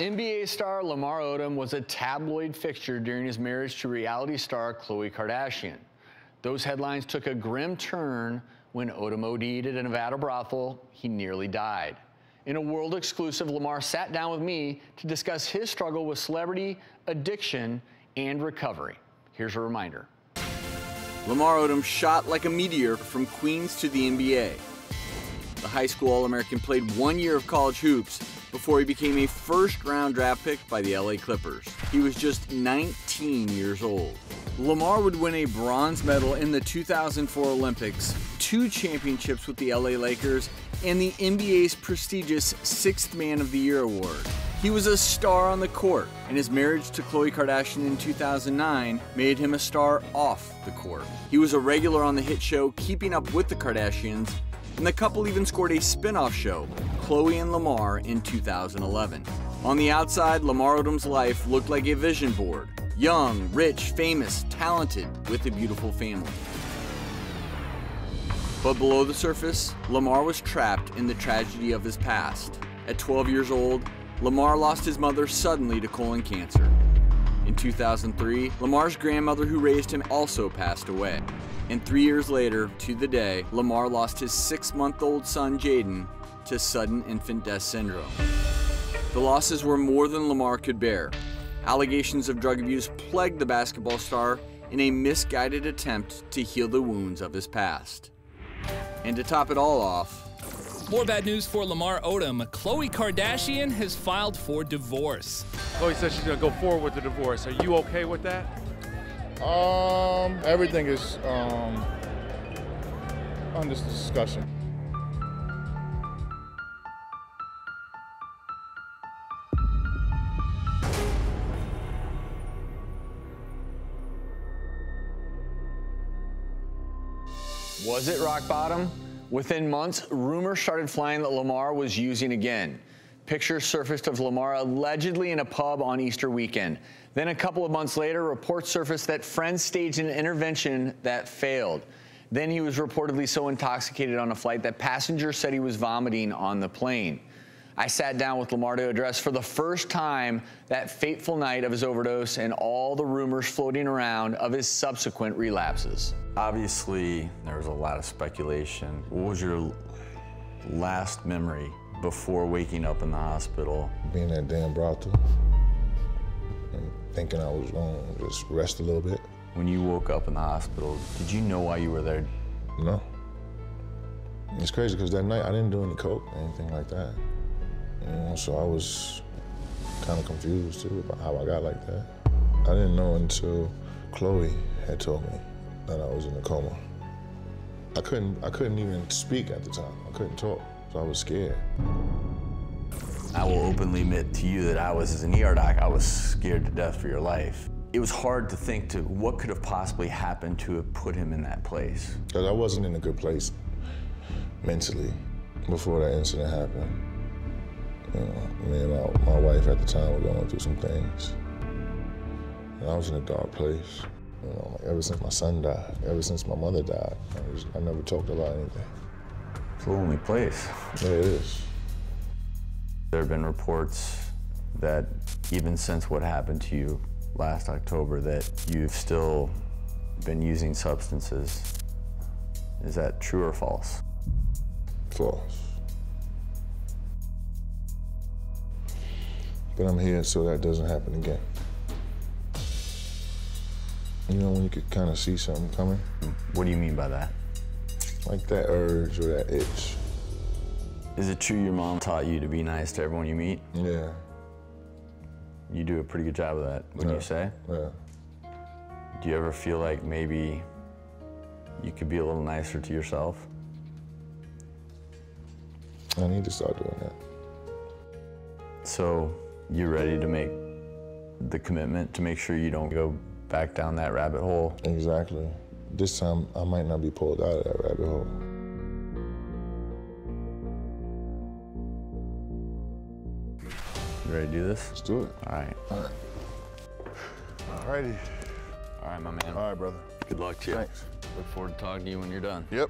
NBA star Lamar Odom was a tabloid fixture during his marriage to reality star Khloe Kardashian. Those headlines took a grim turn when Odom OD'd at a Nevada brothel. He nearly died. In a world exclusive, Lamar sat down with me to discuss his struggle with celebrity, addiction, and recovery. Here's a reminder. Lamar Odom shot like a meteor from Queens to the NBA. The high school All-American played 1 year of college hoops before he became a first-round draft pick by the LA Clippers. He was just 19 years old. Lamar would win a bronze medal in the 2004 Olympics, 2 championships with the LA Lakers, and the NBA's prestigious 6th Man of the Year award. He was a star on the court, and his marriage to Khloe Kardashian in 2009 made him a star off the court. He was a regular on the hit show Keeping Up with the Kardashians, and the couple even scored a spin-off show, Khloe and Lamar, in 2011. On the outside, Lamar Odom's life looked like a vision board. Young, rich, famous, talented, with a beautiful family. But below the surface, Lamar was trapped in the tragedy of his past. At 12 years old, Lamar lost his mother suddenly to colon cancer. In 2003, Lamar's grandmother who raised him also passed away. And 3 years later, to the day, Lamar lost his 6-month-old son, Jaden, to sudden infant death syndrome. The losses were more than Lamar could bear. Allegations of drug abuse plagued the basketball star in a misguided attempt to heal the wounds of his past. And to top it all off, more bad news for Lamar Odom. Khloe Kardashian has filed for divorce. Khloe says she's gonna go forward with the divorce. Are you okay with that? Everything is under discussion. Was it rock bottom? Within months, rumors started flying that Lamar was using again. Pictures surfaced of Lamar allegedly in a pub on Easter weekend. Then a couple of months later, reports surfaced that friends staged an intervention that failed. Then he was reportedly so intoxicated on a flight that passengers said he was vomiting on the plane. I sat down with Lamar to address for the first time that fateful night of his overdose and all the rumors floating around of his subsequent relapses. obviously there was a lot of speculation. What was your last memory before waking up in the hospital? Being in that damn brothel and thinking I was going to just rest a little bit. When you woke up in the hospital, did you know why you were there? No. It's crazy because that night I didn't do any coke or anything like that. You know, so I was kind of confused too about how I got like that. I didn't know until Khloe had told me that I was in a coma. I couldn't even speak at the time. I couldn't talk, so I was scared. I will openly admit to you that I was, as an ER doc, I was scared to death for your life. It was hard to think to what could have possibly happened to have put him in that place. Because I wasn't in a good place mentally before that incident happened. You know, me and my wife at the time were going through some things. And I was in a dark place. You know, like ever since my son died, ever since my mother died, I never talked about anything. It's a lonely place. Yeah, it is. There have been reports that even since what happened to you last October, that you've still been using substances. Is that true or false? False. But I'm here so that doesn't happen again. You know, when you could kind of see something coming? What do you mean by that? Like that urge or that itch. Is it true your mom taught you to be nice to everyone you meet? Yeah. You do a pretty good job of that, wouldn't you say? Yeah. Do you ever feel like maybe you could be a little nicer to yourself? I need to start doing that. So you're ready to make the commitment to make sure you don't go back down that rabbit hole? Exactly. This time, I might not be pulled out of that rabbit hole. You ready to do this? Let's do it. All right. All right. All righty. All right, my man. All right, brother. Good luck to you. Thanks. Look forward to talking to you when you're done. Yep.